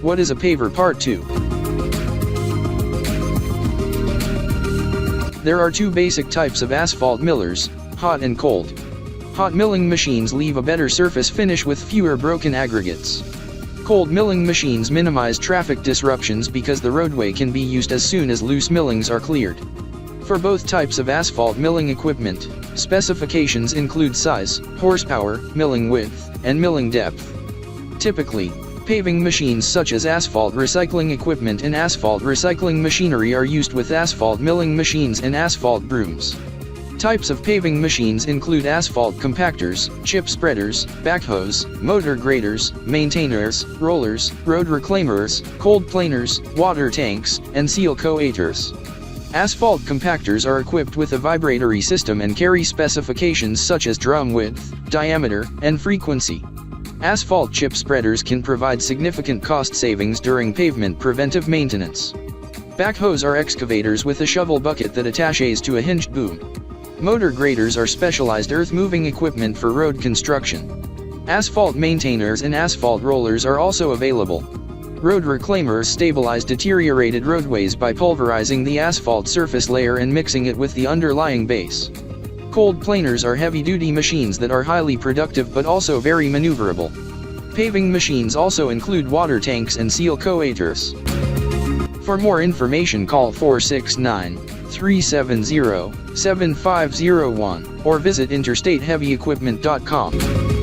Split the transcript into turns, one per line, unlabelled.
What is a paver? Part 2. There are two basic types of asphalt millers, hot and cold. Hot milling machines leave a better surface finish with fewer broken aggregates. Cold milling machines minimize traffic disruptions because the roadway can be used as soon as loose millings are cleared. For both types of asphalt milling equipment, specifications include size, horsepower, milling width, and milling depth. Typically, paving machines such as asphalt recycling equipment and asphalt recycling machinery are used with asphalt milling machines and asphalt brooms. Types of paving machines include asphalt compactors, chip spreaders, backhoes, motor graders, maintainers, rollers, road reclaimers, cold planers, water tanks, and seal coaters. Asphalt compactors are equipped with a vibratory system and carry specifications such as drum width, diameter, and frequency. Asphalt chip spreaders can provide significant cost savings during pavement preventive maintenance. Backhoes are excavators with a shovel bucket that attaches to a hinged boom. Motor graders are specialized earth-moving equipment for road construction. Asphalt maintainers and asphalt rollers are also available. Road reclaimers stabilize deteriorated roadways by pulverizing the asphalt surface layer and mixing it with the underlying base. Cold planers are heavy-duty machines that are highly productive but also very maneuverable. Paving machines also include water tanks and seal coaters. For more information, call 469-370-7501 or visit interstateheavyequipment.com.